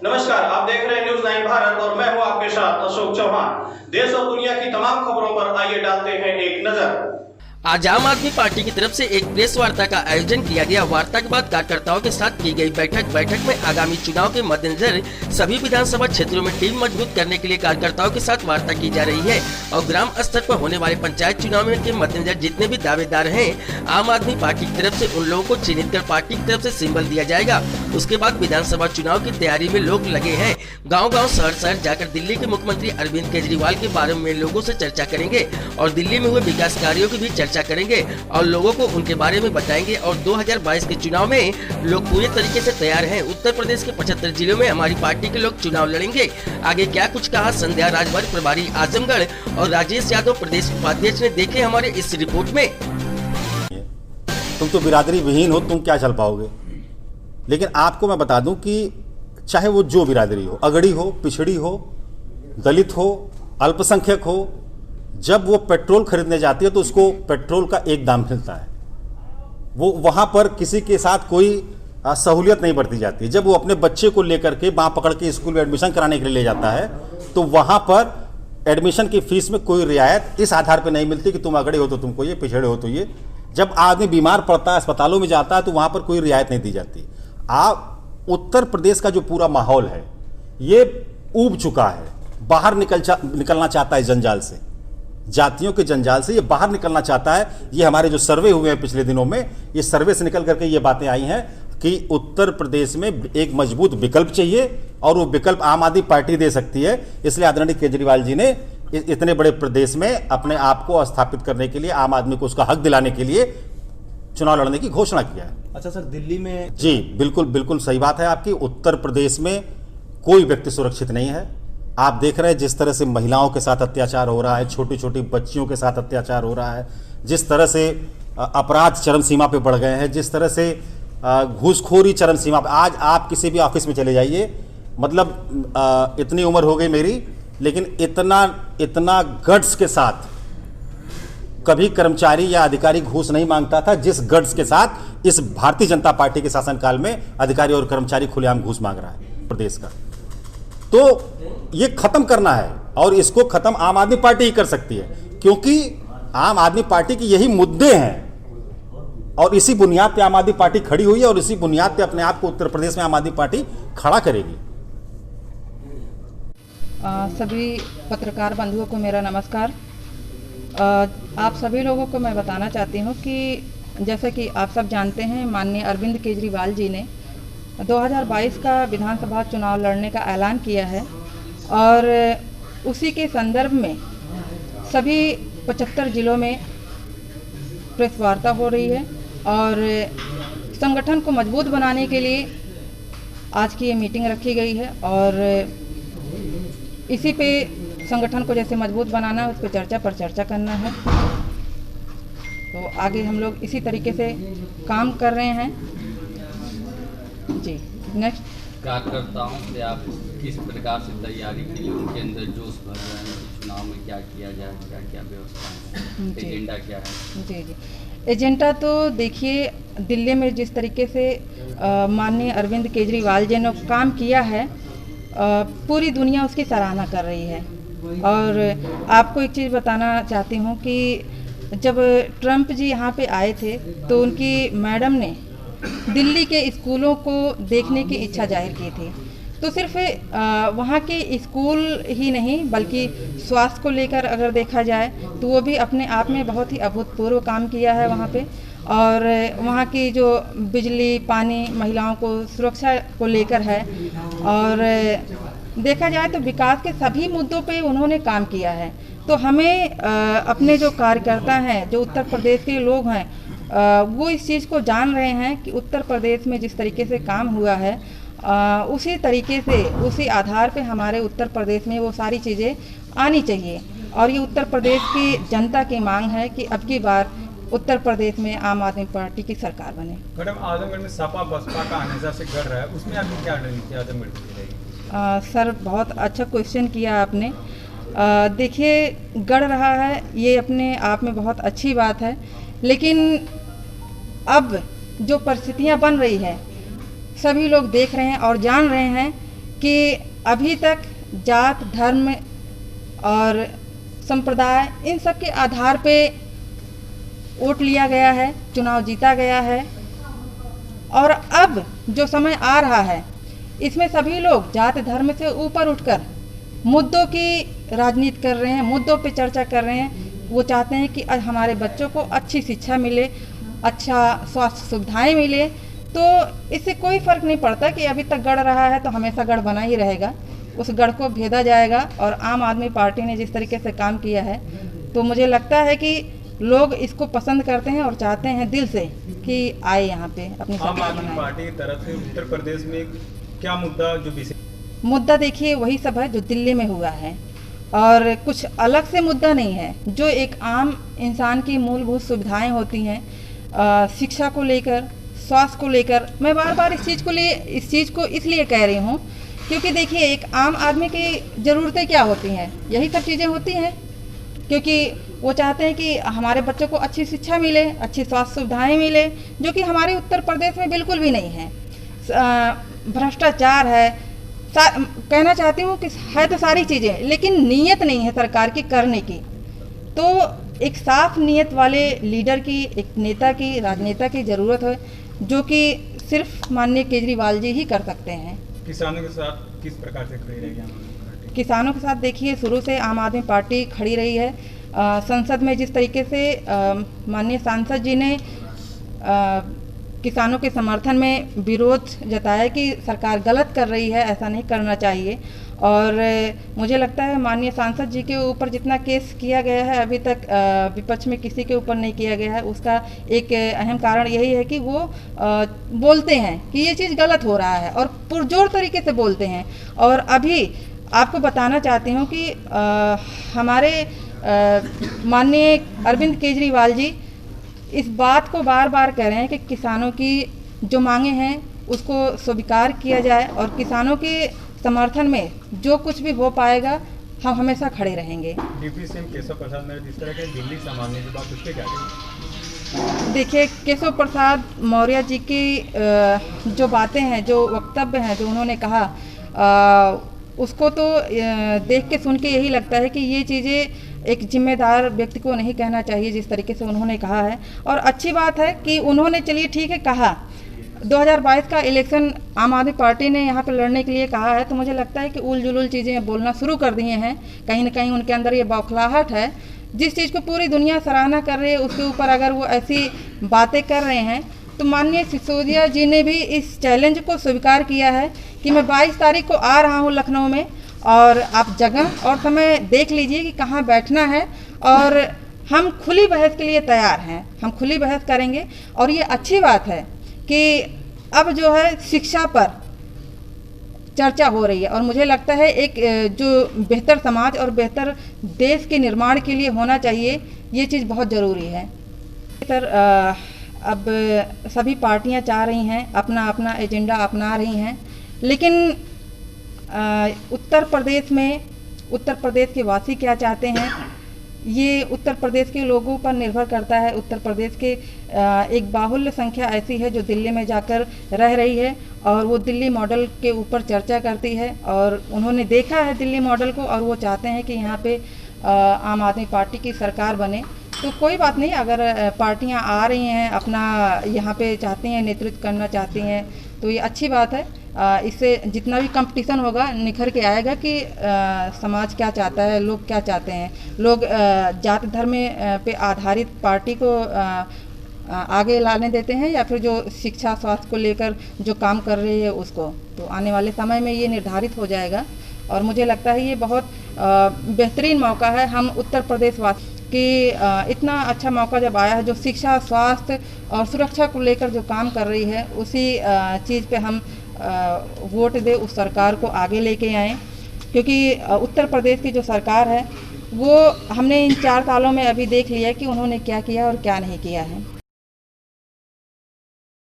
नमस्कार, आप देख रहे हैं न्यूज़ 9 भारत और मैं हूं आपके साथ अशोक चौहान। देश और दुनिया की तमाम खबरों पर आइए डालते हैं एक नजर। आज आम आदमी पार्टी की तरफ से एक प्रेस वार्ता का आयोजन किया गया। वार्ता के बाद कार्यकर्ताओं के साथ की गई बैठक में आगामी चुनाव के मद्देनजर सभी विधानसभा क्षेत्रों में टीम मजबूत करने के लिए कार्यकर्ताओं के साथ वार्ता की जा रही है और ग्राम स्तर पर होने वाले पंचायत चुनाव के मद्देनजर जितने भी दावेदार हैं, आम आदमी पार्टी की तरफ से उन लोगों को चिन्हित कर पार्टी की तरफ से सिंबल दिया जाएगा। उसके बाद विधानसभा चुनाव की तैयारी में लोग लगे हैं। गाँव शहर जाकर दिल्ली के मुख्यमंत्री अरविंद केजरीवाल के बारे में लोगों से चर्चा करेंगे और दिल्ली में हुए विकास कार्यों की भी चर्चा करेंगे और लोगों को उनके बारे में बताएंगे। और 2022 के चुनाव में लोग पूरे तरीके से तैयार हैं। उत्तर प्रदेश के 75 जिलों में हमारी पार्टी के लोग चुनाव लड़ेंगे। आगे क्या कुछ कहा संध्या राजभर प्रभारी आजमगढ़ और राजेश यादव प्रदेश उपाध्यक्ष ने, देखे हमारे इस रिपोर्ट में। तुम तो बिरादरी विहीन हो, तुम क्या चल पाओगे। लेकिन आपको मैं बता दूं कि चाहे वो जो बिरादरी हो, अगड़ी हो, पिछड़ी हो, दलित हो, अल्पसंख्यक हो, जब वो पेट्रोल खरीदने जाती है तो उसको पेट्रोल का एक दाम मिलता है। वो वहां पर किसी के साथ कोई सहूलियत नहीं बरती जाती। जब वो अपने बच्चे को लेकर के बांह पकड़ के स्कूल में एडमिशन कराने के लिए ले जाता है तो वहां पर एडमिशन की फीस में कोई रियायत इस आधार पर नहीं मिलती कि तुम अगड़े हो तो तुमको ये, पिछड़े हो तो ये। जब आदमी बीमार पड़ता है, अस्पतालों में जाता है तो वहां पर कोई रियायत नहीं दी जाती। उत्तर प्रदेश का जो पूरा माहौल है ये ऊब चुका है, बाहर निकलना चाहता है जंजाल से, जातियों के जंजाल से ये बाहर निकलना चाहता है। ये हमारे जो सर्वे हुए हैं पिछले दिनों में, ये सर्वे से निकल करके ये बातें आई हैं कि उत्तर प्रदेश में एक मजबूत विकल्प चाहिए और वो विकल्प आम आदमी पार्टी दे सकती है। इसलिए आदरणीय केजरीवाल जी ने इतने बड़े प्रदेश में अपने आप को स्थापित करने के लिए, आम आदमी को उसका हक दिलाने के लिए चुनाव लड़ने की घोषणा किया है। अच्छा सर, दिल्ली में जी बिल्कुल सही बात है आपकी। उत्तर प्रदेश में कोई व्यक्ति सुरक्षित नहीं है। आप देख रहे हैं जिस तरह से महिलाओं के साथ अत्याचार हो रहा है, छोटी छोटी बच्चियों के साथ अत्याचार हो रहा है, जिस तरह से अपराध चरम सीमा पे बढ़ गए हैं, जिस तरह से घूसखोरी चरम सीमा पे। आज आप किसी भी ऑफिस में चले जाइए, मतलब इतनी उम्र हो गई मेरी, लेकिन इतना गट्स के साथ कभी कर्मचारी या अधिकारी घूस नहीं मांगता था जिस गट्स के साथ इस भारतीय जनता पार्टी के शासनकाल में अधिकारी और कर्मचारी खुलेआम घूस मांग रहा है प्रदेश का। तो ये खत्म करना है और इसको खत्म आम आदमी पार्टी ही कर सकती है, क्योंकि आम आदमी पार्टी की यही मुद्दे हैं और इसी बुनियाद पे आम आदमी पार्टी खड़ी हुई है और इसी बुनियाद पे अपने आप को उत्तर प्रदेश में आम आदमी पार्टी खड़ा करेगी। सभी पत्रकार बंधुओं को मेरा नमस्कार। आप सभी लोगों को मैं बताना चाहती हूँ कि जैसे कि आप सब जानते हैं, माननीय अरविंद केजरीवाल जी ने 2022 का विधानसभा चुनाव लड़ने का ऐलान किया है और उसी के संदर्भ में सभी 75 जिलों में प्रेस वार्ता हो रही है और संगठन को मजबूत बनाने के लिए आज की ये मीटिंग रखी गई है और इसी पे संगठन को जैसे मजबूत बनाना है, उस पर चर्चा पर चर्चा करना है। तो आगे हम लोग इसी तरीके से काम कर रहे हैं। जी नेक्स्ट, कार्यकर्ताओं से आप किस प्रकार से तैयारी के लिए उनके अंदर जोश भर रहे हैं कि चुनाव में क्या किया जाएगा, क्या व्यवस्था है, एजेंडा क्या है? जी एजेंडा तो देखिए, दिल्ली में जिस तरीके से माननीय अरविंद केजरीवाल जी ने काम किया है, पूरी दुनिया उसकी सराहना कर रही है। और आपको एक चीज़ बताना चाहती हूँ कि जब ट्रंप जी यहाँ पे आए थे तो उनकी मैडम ने दिल्ली के स्कूलों को देखने की इच्छा जाहिर की थी। तो सिर्फ वहाँ के स्कूल ही नहीं बल्कि स्वास्थ्य को लेकर अगर देखा जाए तो वो भी अपने आप में बहुत ही अभूतपूर्व काम किया है वहाँ पे। और वहाँ की जो बिजली, पानी, महिलाओं को सुरक्षा को लेकर है और देखा जाए तो विकास के सभी मुद्दों पे उन्होंने काम किया है। तो हमें अपने जो कार्यकर्ता हैं, जो उत्तर प्रदेश के लोग हैं, वो इस चीज़ को जान रहे हैं कि उत्तर प्रदेश में जिस तरीके से काम हुआ है उसी तरीके से, उसी आधार पे हमारे उत्तर प्रदेश में वो सारी चीज़ें आनी चाहिए। और ये उत्तर प्रदेश की जनता की मांग है कि अब की बार उत्तर प्रदेश में आम आदमी पार्टी की सरकार बने। मैडम, आजमगढ़ में सपा बसपा का हमेशा से गढ़ रहा है, उसमें आपकी क्या रणनीति आजमगढ़ की रहेगी? सर, बहुत अच्छा क्वेश्चन किया आपने। देखिए, गढ़ रहा है ये अपने आप में बहुत अच्छी बात है, लेकिन अब जो परिस्थितियां बन रही है सभी लोग देख रहे हैं और जान रहे हैं कि अभी तक जात, धर्म और संप्रदाय इन सब के आधार पे वोट लिया गया है, चुनाव जीता गया है। और अब जो समय आ रहा है इसमें सभी लोग जात धर्म से ऊपर उठकर मुद्दों की राजनीति कर रहे हैं, मुद्दों पे चर्चा कर रहे हैं। वो चाहते हैं कि हमारे बच्चों को अच्छी शिक्षा मिले, अच्छा स्वास्थ्य सुविधाएं मिले। तो इससे कोई फ़र्क नहीं पड़ता कि अभी तक गढ़ रहा है तो हमेशा गढ़ बना ही रहेगा, उस गढ़ को भेदा जाएगा। और आम आदमी पार्टी ने जिस तरीके से काम किया है तो मुझे लगता है कि लोग इसको पसंद करते हैं और चाहते हैं दिल से कि आए यहाँ पे अपनी आम सरकार आदमी बनाएं। पार्टी की तरफ से उत्तर प्रदेश में क्या मुद्दा जो विशेष मुद्दा देखिए वही सब है जो दिल्ली में हुआ है, और कुछ अलग से मुद्दा नहीं है। जो एक आम इंसान की मूलभूत सुविधाएं होती हैं, शिक्षा को लेकर, स्वास्थ्य को लेकर, मैं बार बार इस चीज़ को इसलिए कह रही हूँ क्योंकि देखिए एक आम आदमी की ज़रूरतें क्या होती हैं, यही सब चीज़ें होती हैं। क्योंकि वो चाहते हैं कि हमारे बच्चों को अच्छी शिक्षा मिले, अच्छी स्वास्थ्य सुविधाएं मिले, जो कि हमारे उत्तर प्रदेश में बिल्कुल भी नहीं है। भ्रष्टाचार है, कहना चाहती हूँ कि है तो सारी चीज़ें, लेकिन नीयत नहीं है सरकार की करने की। तो एक साफ नीयत वाले लीडर की, एक नेता की, राजनेता की ज़रूरत है, जो कि सिर्फ माननीय केजरीवाल जी ही कर सकते हैं। किसानों के साथ किस प्रकार से खड़ी रहेगी आम आदमी पार्टी? किसानों के साथ देखिए शुरू से आम आदमी पार्टी खड़ी रही है। संसद में जिस तरीके से माननीय सांसद जी ने किसानों के समर्थन में विरोध जताया कि सरकार गलत कर रही है, ऐसा नहीं करना चाहिए। और मुझे लगता है माननीय सांसद जी के ऊपर जितना केस किया गया है अभी तक विपक्ष में किसी के ऊपर नहीं किया गया है। उसका एक अहम कारण यही है कि वो बोलते हैं कि ये चीज़ गलत हो रहा है और पुरजोर तरीके से बोलते हैं। और अभी आपको बताना चाहती हूँ कि हमारे माननीय अरविंद केजरीवाल जी इस बात को बार बार कह रहे हैं कि किसानों की जो मांगे हैं उसको स्वीकार किया जाए और किसानों के समर्थन में जो कुछ भी हो पाएगा हम हमेशा खड़े रहेंगे। डिप्टी सीएम केशव प्रसाद मौर्य जिस तरह के दिल्ली संभालने के बाद उसके क्या करेंगे? देखिए केशव प्रसाद मौर्य जी की जो बातें हैं, जो वक्तव्य हैं, जो उन्होंने कहा, उसको तो देख के सुन के यही लगता है कि ये चीज़ें एक जिम्मेदार व्यक्ति को नहीं कहना चाहिए जिस तरीके से उन्होंने कहा है। और अच्छी बात है कि उन्होंने, चलिए ठीक है, कहा 2022 का इलेक्शन आम आदमी पार्टी ने यहाँ पे लड़ने के लिए कहा है, तो मुझे लगता है कि उल जुलूल चीज़ें बोलना शुरू कर दिए हैं। कहीं ना कहीं उनके अंदर ये बौखलाहट है। जिस चीज़ को पूरी दुनिया सराहना कर रही है उसके ऊपर अगर वो ऐसी बातें कर रहे हैं, तो माननीय सिसोदिया जी ने भी इस चैलेंज को स्वीकार किया है कि मैं 22 तारीख को आ रहा हूँ लखनऊ में, और आप जगह और समय देख लीजिए कि कहाँ बैठना है, और हम खुली बहस के लिए तैयार हैं। हम खुली बहस करेंगे। और ये अच्छी बात है कि अब जो है शिक्षा पर चर्चा हो रही है, और मुझे लगता है एक जो बेहतर समाज और बेहतर देश के निर्माण के लिए होना चाहिए, ये चीज़ बहुत ज़रूरी है। सर अब सभी पार्टियां चाह रही हैं, अपना अपना एजेंडा अपना रही हैं, लेकिन उत्तर प्रदेश के वासी क्या चाहते हैं, ये उत्तर प्रदेश के लोगों पर निर्भर करता है। उत्तर प्रदेश के एक बाहुल्य संख्या ऐसी है जो दिल्ली में जाकर रह रही है और वो दिल्ली मॉडल के ऊपर चर्चा करती है, और उन्होंने देखा है दिल्ली मॉडल को, और वो चाहते हैं कि यहाँ पे आम आदमी पार्टी की सरकार बने। तो कोई बात नहीं, अगर पार्टियाँ आ रही हैं, अपना यहाँ पे चाहती हैं, नेतृत्व करना चाहती हैं, तो ये अच्छी बात है। इससे जितना भी कंपटीशन होगा निखर के आएगा कि समाज क्या चाहता है, लोग क्या चाहते हैं। लोग जात धर्म पे आधारित पार्टी को आगे लाने देते हैं या फिर जो शिक्षा स्वास्थ्य को लेकर जो काम कर रही है उसको। तो आने वाले समय में ये निर्धारित हो जाएगा, और मुझे लगता है ये बहुत बेहतरीन मौका है। हम उत्तर प्रदेश वासी कि इतना अच्छा मौका जब आया है, जो शिक्षा, स्वास्थ्य और सुरक्षा को लेकर जो काम कर रही है, उसी चीज़ पे हम वोट दे, उस सरकार को आगे लेके आएँ। क्योंकि उत्तर प्रदेश की जो सरकार है वो हमने इन 4 सालों में अभी देख लिया कि उन्होंने क्या किया और क्या नहीं किया है।